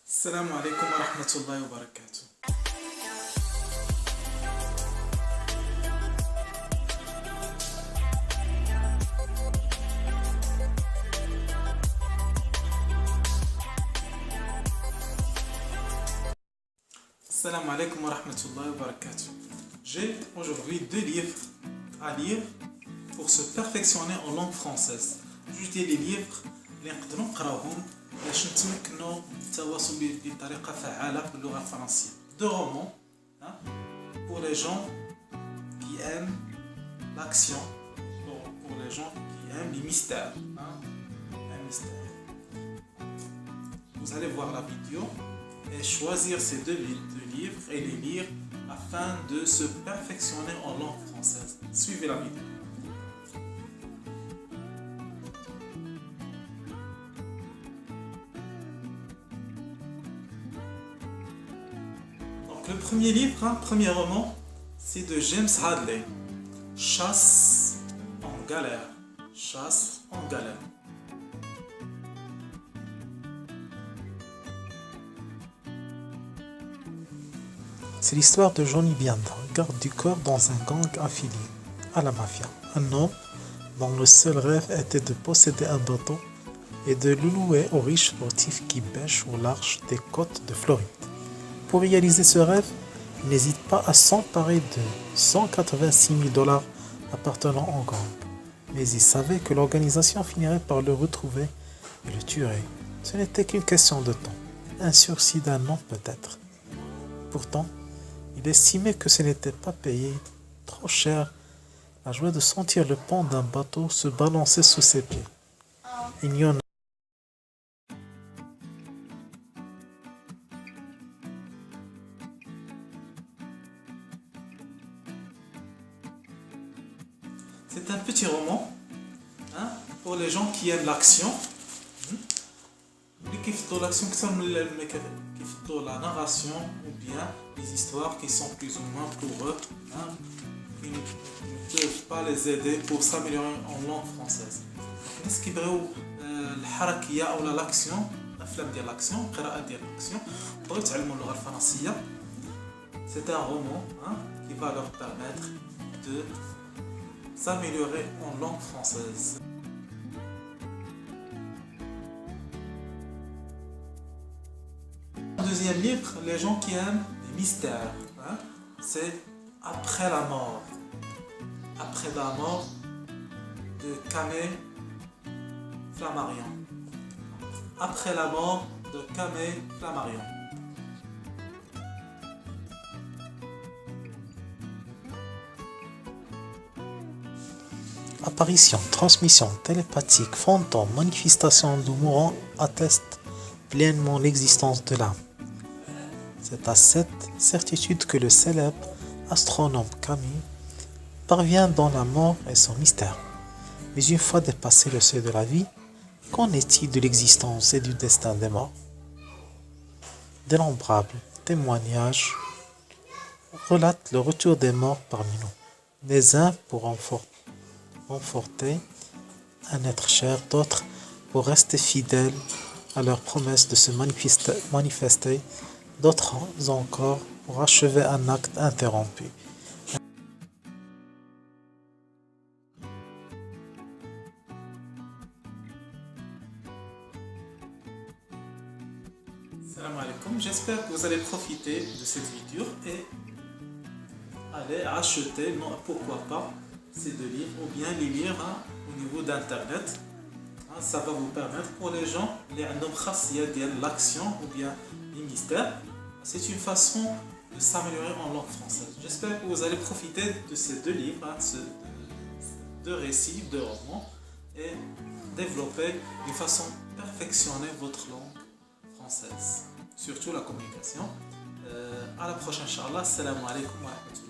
السلام عليكم ورحمة الله وبركاته. Salam alaikum wa rahmatullahi wa barakatuh. J'ai aujourd'hui deux livres à lire pour se perfectionner en langue française. Je dis les livres اللي نقدروا نقراوهم باش نتمكنوا التواصل بطريقة فعالة باللغة الفرنسية. Deux romans pour les gens qui aiment l'action, pour les gens qui aiment les mystères. Un mystère. Vous allez voir la vidéo et choisir ces deux livres et les lire afin de se perfectionner en langue française. Suivez la vidéo. Donc le premier livre, premier roman, c'est de James Hadley, Chasse en galère. Chasse en galère. C'est l'histoire de Johnny Bianda, garde du corps dans un gang affilié à la mafia. Un homme dont le seul rêve était de posséder un bateau et de le louer aux riches sportifs qui pêchent au large des côtes de Floride. Pour réaliser ce rêve, il n'hésite pas à s'emparer de 186 000 $ appartenant au gang. Mais il savait que l'organisation finirait par le retrouver et le tuerait. Ce n'était qu'une question de temps, un sursis d'un an peut-être. Pourtant, il estimait que ce n'était pas payé trop cher la joie de sentir le pont d'un bateau se balancer sous ses pieds. Il n'y en a C'est un petit roman pour les gens qui aiment l'action. اللي كيفضلوا l'action كثر من كيفضلوا la narration ou bien les histoires qui sont plus ou moins pour eux qui ne peuvent pas les aider pour s'améliorer en langue française. الناس كيبغيو الحركية أو l'action الأفلام ديال l'action القراءة ديال l'action بغيو يتعلموا اللغة الفرنسية. C'est un roman qui va leur permettre de s'améliorer en langue française. Deuxième livre, les gens qui aiment les mystères, c'est Après la mort. Après la mort de Camille Flammarion. Après la mort de Camille Flammarion. apparition, transmission télépathique, fantôme, manifestation de mourants attestent pleinement l'existence de l'âme. C'est à cette certitude que le célèbre astronome Camille parvient dans la mort et son mystère. Mais une fois dépassé le seuil de la vie, qu'en est-il de l'existence et du destin des morts? D'innombrables témoignages relatent le retour des morts parmi nous. Les uns pour renforcer un être cher, d'autres pour rester fidèles à leur promesse de se manifester, d'autres encore pour achever un acte interrompu. Salam alaikum, j'espère que vous allez profiter de cette vidéo et aller acheter, non, pourquoi pas, ces deux livres ou bien les lire au niveau d'internet. Ça va vous permettre pour les gens qui ont l'action ou bien les mystères. C'est une façon de s'améliorer en langue française. J'espère que vous allez profiter de ces deux livres, deux récits, deux romans et développer d'une façon perfectionner votre langue française, surtout la communication. À la prochaine, Inch'Allah. Salam alaikum wa rahmatullahi.